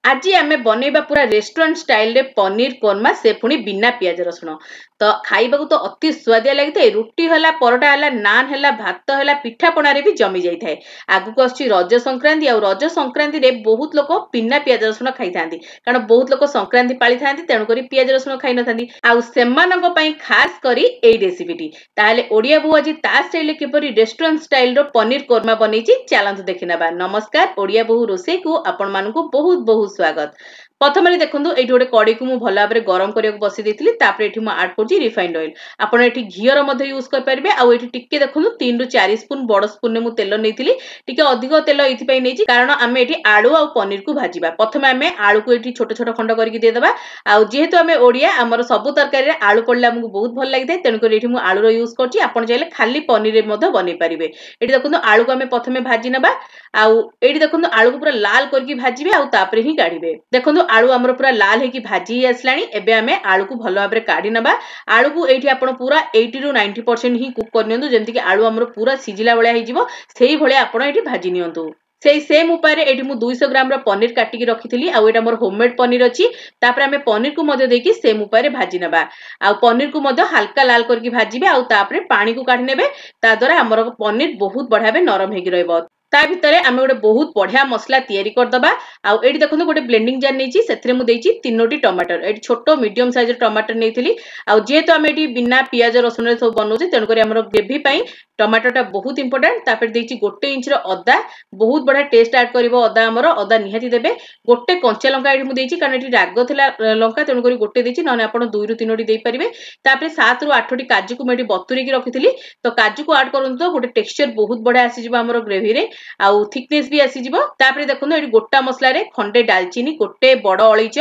आज आमे बनैबा पूरा रेस्टोरेंट स्टाइल रे पनीर कोरमा से पुणी बिना पियाज रसुण तो खाइबा तो अति स्वादिया लगी रुटी है परोटा है नान है भात है पिठापणा भी जमी जाए। आगु आसुची रज संक्रांति आ रज संक्रांति रे बहुत लोक बिना पियाज रसुण खाई था कारण बहुत लोक संक्रांति पाली था तेणुक पियाज रसुण खाई ना खास करी ए रेसिपीटी ताहले ओडिया बो आज ता स्टाइल किपरि रेस्टोरेंट स्टाइल रो पनीर कोरमा बनैछि चलंतु देखि नबा। नमस्कार, ओडिया बहु रोसे को आपण मानकु बहुत बहुत स्वागत। प्रथम देखो ये गोटे कड़ी को भल भाव में गरम करने बसी देती ये आड कर रिफाइंड ऑयल आपड़ ये घीर यूज करेंगे आउ ये देखो 3 ରୁ 4 स्पून बड़ स्पून में तेल नहीं अधिक तेल ये कारण आम ये आलू आ पनीर को भाजवा। प्रथम आम आलू को ये छोट छोट खंड करके देदेबा जेहेतु आम ओडिया आमर सब तरकारी आलू पड़े आमको बहुत भल लगी है तेणुक ये आलूर यूज कर चाहिए खाली पनीर बन पारे। ये देखो आलू को आम प्रथम भाजी ना ये देखो आलू को पूरा लाल करके भाजबे आउे ही काढ़े। देखो आलू आमर पूरा लाल होगी भाजी आसला एबे आमे आलू को भल भाव में काढ़ी नबा। आलू को ये आपण पूरा 80 ରୁ 90% ही कुक करनियंतु जेमति कि आलू आमर पूरा सिजिला भलिया हिजिवो सेही भलिया आपण एठी भाजी नियंतु। सेही सेम उपाय एठी मु 200 ग्राम रो पनीर काटिकी रखिथिली आ एटा मोर होममेड पनीर अछि। तापर आमे पनीर को मध्य देकी सेम उपाय भाजी नबा आ पनीर को मध्य हल्का लाल करके भाजीबे आ तापर पानी को काढी नेबे ता द्वारा हमर पनीर बहुत बढ़िया बे नरम हेगी रहइबो। ता भितर आमे गोटे बहुत बढ़िया मसला तैयारी करदबा आउ एठी देखो गोटे ब्लेंडिंग जार नहीं से मुझे 3टी टमाटर ये छोट मीडियम साइज टमाटर नहीं आउ जेहेतु आम ये बिना पियाज रसुण सब बनाऊे तेणुक ग्रेवी टमाटर टा बहुत इंपोर्टेंट। तापर देछि 1 इंच अदा बहुत बढ़िया टेस्ट ऐड करिवो अदा हमर अदा निहाती देबे। गोटे कंचा लंका ये मुझे कारण ये राग थिला लंका तेणुक गोटे देछि न आपण 2 ରୁ 3टी दे पारिबे। तापर 7 ରୁ 8टी काजू को मैं बतुरी की रखिथिली तो काजू को ऐड करंतु तो गोटे टेक्सचर बहुत बढ़िया आसी जिवो हमर ग्रेवी रे आउ थिकनेस भी आसी जिवो। तापर देखो ये गोटा मसला रे खंडे दालचीनी गोटे बड़ अलैच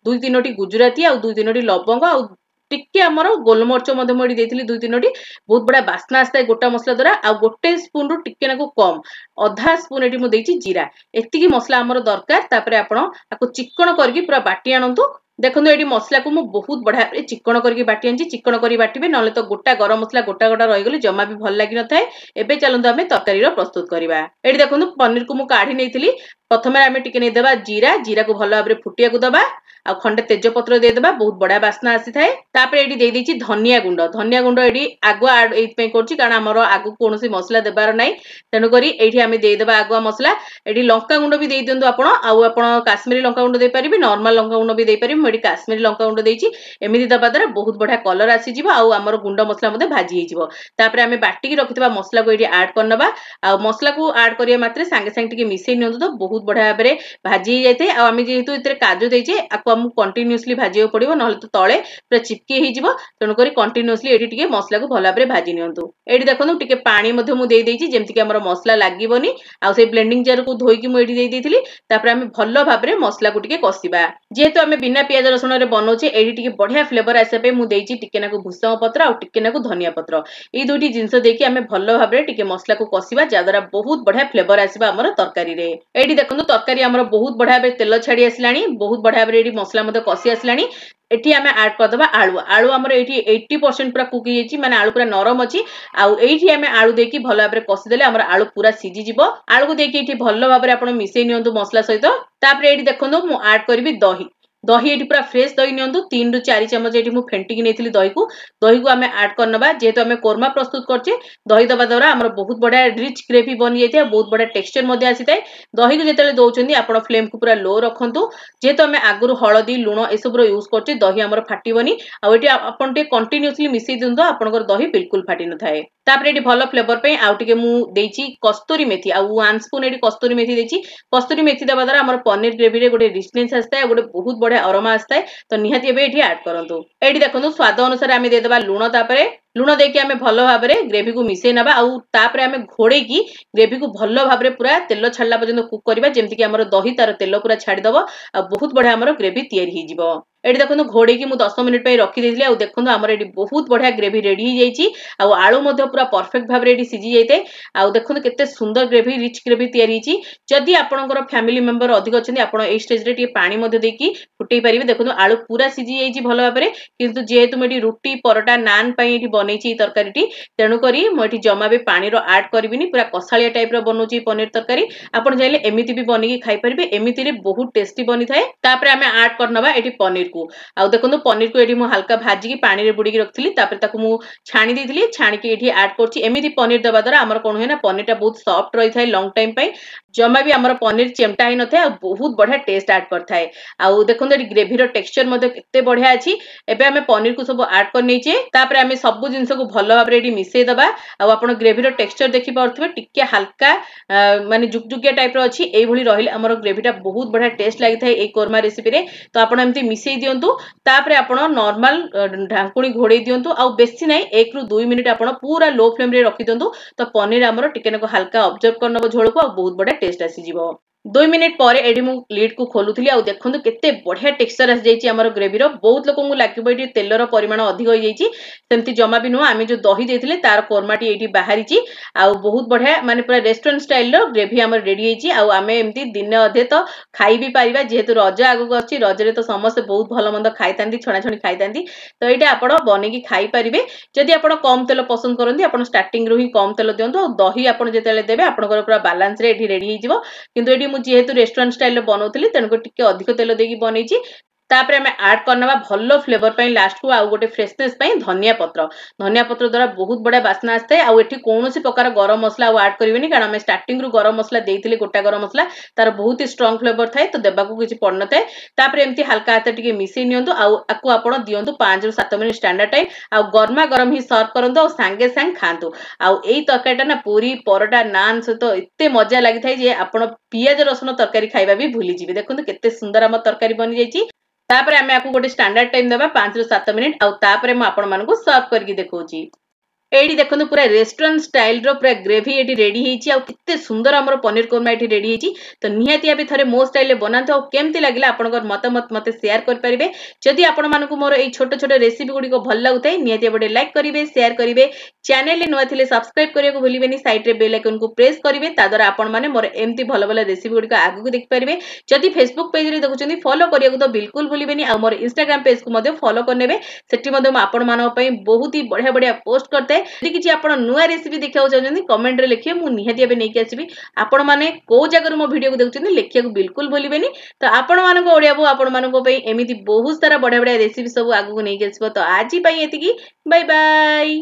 2-3टी गुजराती आउ 2-3टी लवंग आउ टिके आमर गोलमरिच देती 2-3टी बहुत बड़ा बास्ना आसता है गोटा मसला द्वारा आ गोटे स्पून रु टिके नाकु कम अधा स्पून एटी मु देछि जीरा एतिकी मसला आमर दरकार। तापर आपण आको चिकन करके पूरा बाटी आनंतु। देखो ये मसला को मुझे बहुत बढ़िया चिकन करके बाटी आनी चिकन कर बाटे ना तो गोटा गरम मसला गोटा गोटा रहीगले जमा भी भल लगी न थाए। एबे चलंतु आमे तरकारी प्रस्तुत करबा। एठी देखो पनीर को मु काढ़ी नेइथिली प्रथम आमे टिके नै देबा जीरा जीरा को भल भाव में फुटिया को दबा आ खंडे तेजपत्र दे देबा बहुत बढ़िया बास्ना आसी थाए। तापर एठी दे देछि धनिया गुंड एठी आगुआ ऐड एथि करछि कारण हमर आगु कोनोसी मसला देबार नै तेनु करी एठी आमे दे देबा आगुआ मसला। एठी लंका गुंड भी दे दियंतु आपण आउ आपण काश्मीरी लंका गुंड दे परिबे नॉर्मल लंका गुंड भी दे परिबे। मैं काश्मीरी लंका गुंड देछि एमिति दबा द्वारा बहुत बढ़िया कलर आसी जिवो आउ हमर गुंड मसला मध्ये भाजी हे जिवो। तापर आमे बाटी की रखितबा मसला को एठी ऐड करनबा आ मसला को ऐड करिया मात्रे संगे संगे टिके मिसै नियंतु तो बहुत बढ़िया भाबरे भाजी जायते। आ आमे जेहेतु इतरे काजू देछि आको हम कंटीन्यूअसली भाजियो पड़िबो नहले तो तळे पूरा चिपकी हे जिवो तेणु करी कंटीन्यूअसली एठी टिके मसला को भला भाबरे भाजी नियंतु। एठी देखनु टिके पानी मध्ये मु देइ देछि जेमति कि हमर मसला लागिबोनी आ से ब्लेंडिंग जार को धोई कि मु एठी देइ देथिली। तापर आमे भलो भाबरे मसला को टिके कसिबा जेहेतु आमे बिना पियाज रसुण रे बनौछे एठी टिके बढ़िया फ्लेवर आसे पे मु देइछि टिके नाकु भुसंग पत्र आ टिके नाकु धनिया पत्र ए दुटी जिंस देकी आमे भलो भाबरे टिके मसला को कसिबा जा द्वारा बहुत बढ़िया फ्लेवर आसीबा हमर तरकारी रे। एठी देखनु तरकारी हमर बहुत बढ़िया भाबरे तेल छाडी आसलानी बहुत बढ़िया भाबरे एठी मसला मध्ये कसी आसलानी। एठी आमे ऐड कर दबा आलू आलू हमर एठी 80% पूरा कुक हेछि माने आलू पूरा नरम अछि आउ एठी आमे आलू देकी भलो भाबरे कसी देले हमर आलू पूरा सिजी जिवो। आलू को देकी एठी भलो भाबरे आपण मिसै नियंतु मसला सहित। तापर एठी देखनु मु ऐड करबी दही दही एठी पूरा फ्रेश दही नियंतु 3 ରୁ 4 चम्मच एठी मु फेंटिकी नेथिली दही को आमे ऐड करनबा जेहेतु आमे कोरमा प्रस्तुत करछे दही दबा द्वारा हमर बहुत बढ़िया रिच ग्रेवी बनि जायते बहुत बढ़िया टेक्सचर मध्ये आसीताय। दही को जेतेले दोउचंदी आपण फ्लेम को पूरा लो रखंतु जेहेतु आमे आगुरु हळदी लूण ए सब रो यूज करछे दही हमर फाटिबनी आ एठी आपण टे कंटीन्यूअसली मिसै दिंदो आपनकर दही बिल्कुल फाटी न थाए। तापर एठी भलो फ्लेवर पे आउ टिके मु देइछि कस्तूरी मेथी आ 1 स्पून एठी कस्तूरी मेथी देछि। कस्तूरी मेथी दबा द्वारा हमर पनीर ग्रेवी रे गोटे रिचनेस आस्ताय गोटे बहुत बढ़िया अरोमा आस्ताय तो निहाती एबे एठी ऐड करंतु। एठी देखंतु स्वाद अनुसार आमे दे देबा लूण तापरे लूण देके आमे भलो भाबरे ग्रेवी को मिसै नबा आउ तापरे आमे घोड़े की ग्रेवी को भलो भाबरे पूरा तेल छाडला पर्यंत कुक करबा जेमति कि हमर दही तार तेल पूरा छाडी दबो आ बहुत बढ़िया हमर ग्रेवी तयारी हे जिवो। एठी देखंतु घोड़े की मु 10 मिनिट पे रखी देइली आ देखंतु हमर एठी बहुत बढ़िया ग्रेवी रेडी ही जाईची आ आलू मध्ये पूरा परफेक्ट भाबरे एठी सिजी जाइते आ देखंतु केते सुंदर ग्रेवी रिच ग्रेवी तयारी हिची जदि आपनकर फैमिली मेंबर अधिक अछंती आपण ए स्टेज रे टी पानी मध्ये देकी फुटई परिबे देखंतु आलू पूरा सिजी जाईची भलो भाबरे किंतु जेहेतु मेठी रुटी परोटा नान पई एठी बनेची तरकारीटी तेनु करी मो एठी जमा भी पानी रो ऐड करबिनी पूरा कसालिया टाइप रो बनौची पनीर तरकारी आपण चाहिले एमिति भी बनेकी खाई परिबे एमिति रे बहुत टेस्टी बनी थाए तापरे हमें ऐड करनबा एठी पनीर को आ देखंतु पनीर को एठी मु हल्का भाजी की पानी रे बुडी की रखथिली तापरे ताकू मु छाणी देथिली छाणी की एठी ऐड करची एमिति पनीर दबा द्वारा हमर कोन होय ना पनीर टा बहुत सॉफ्ट रही थाए लॉन्ग टाइम पई जमा भी हमर पनीर चेमटा ही न थाए बहुत बढ़िया टेस्ट ऐड करथाए आ देखंतु एठी ग्रेवी रो टेक्सचर मध्ये केते बढ़िया अछि एबे हमें पनीर को सब ऐड कर नेचे तापरे हमें सब जिंस को भलो भाबरे एठी मिसई दबा आ आपण ग्रेवी रो टेक्सचर देखि पारथबे टिके हल्का माने जुगजुगिया टाइप रो अछि एई भली रहिले हमर ग्रेवीटा बहुत बढ़िया टेस्ट लागि थाए ए कोरमा रेसिपी रे तो आपण एमती मिसई दियंतु तापरे आपण नॉर्मल ढांकुणी घोड़े दियंतु आ बेसी नै 1 रु 2 मिनिट आपण पूरा लो फ्लेम रे रखि दियंतु तो पनीर हमर टिके नको हल्का ऑब्जर्व करनबो झोल को बहुत बढ़िया टेस्ट आसी जिवो 2 मिनिट पर एडी मु लीड को खोलुथली आ देखंतु केते बढ़िया टेक्सचर आसी जाईची हमर ग्रेवी रो बहुत लोक को लागिबो एडी तेलर परिमाण अधिक होई जाईची सेमती जमा भी नो आमे जो दही देथिले तार कोरमाटी एडी बाहरीची आ बहुत बढ़िया माने पूरा रेस्टोरेंट स्टाइल रो ग्रेवी हमर रेडी हेची आ आमे एमती दिन अधे तो खाई भी पारिबा जेहेतु रज आगु अछि रज रे तो समस्त बहुत भलो मंद खाइतांती छणा छणी खाइतांती तो एटा आपण बने की खाई परिबे जदि आपण कम तेल पसंद करंती आपण स्टार्टिंग रो ही कम तेल दियंतु आ दही आपण जेतेले देबे आपनकर पूरा बैलेंस रे एठी रेडी हिजिवो किंतु एठी जेहेतु रेस्टोरेंट स्टाइल बनौली तेणुक टिके अधिक तेल देकी बनईची तापरे हमें ऐड करनबा भलो फ्लेवर पई लास्ट को आ गोटे फ्रेशनेस पई धनिया पत्र द्वारा बहुत बड़ा बास्ना आस्ते आ एठी कोनोसी प्रकार गरम मसला आ ऐड करिवेनी कारण हम स्टार्टिंग रु गरम मसला देइथिले गोटा गरम मसला तार बहुत ही स्ट्रांग फ्लेवर थाए तो देबाकू किछि पड़ नथाए तापरे एमती हल्का हाथ टिके मिसई नियंतु आ आकु आपण दियंतु 5 रु 7 मिनिट स्टैंडर्ड टाइम आ गरमा गरम ही सर्व करंतु आ सांगे सांग खांतु आ एई तरकारीटा ना पूरी परोटा नान सहित एते मजा लागि थाए जे आपण पियाज रसुन तरकारी खाइबा भी भूली जिवे देखंतु केते सुंदर हम तरकारी बनि जाईची तापरे हमें आपको गोटे स्टैंडर्ड टाइम देबा 5 रु 7 मिनिट आ तापरे म आपण मानको सर्व करके देखौची एडी देखंतु पूरा रेस्टोरेंट स्टाइल रो पूरा ग्रेवी एडी रेडी हेची आ कित्ते सुंदर हमर पनीर कोरमा एडी रेडी हेची तो निहाती आबे थरे मो स्टाइल रे बनातो आ केमति लागिला आपनकर मतामत मते शेयर कर परिबे जदि आपण मानको मोर एई छोटो छोटो रेसिपी गुडी को भल लागुतै निहाती बडे लाइक करिवे शेयर करिवे चैनल रे नुवा थिले सब्सक्राइब करिया को भूलिबेनी साइड रे बेल आइकन को प्रेस करिवे ता द्वारा आपण माने मोर एमति भल भल रेसिपी गुडी को आगु को देख परिबे जदि फेसबुक पेज रे देखुचंदी फॉलो करिया को तो बिल्कुल भूलिबेनी आ मोर इंस्टाग्राम पेज को मधे फॉलो करनेबे सेठी मधे म आपण मानक पई बहुत ही बढ़िया बढ़िया पोस्ट करते यदि किछि आपण नुवा रेसिपी देखियाउ चाहछन्ती कमेंट रे लिखिए मु निहाती एबे नै कि आसीबी आपण माने को जगह रो मो वीडियो को देखुचन्ती लिखिया को बिल्कुल भूलिबेनी तो आपण मानको ओडिया बो आपण मानको पई एमिति बहुत सारा बढ़िया बढ़िया रेसिपी सब आगु को नै कि आसीबो तो आजि पई एतिकी बाय बाय।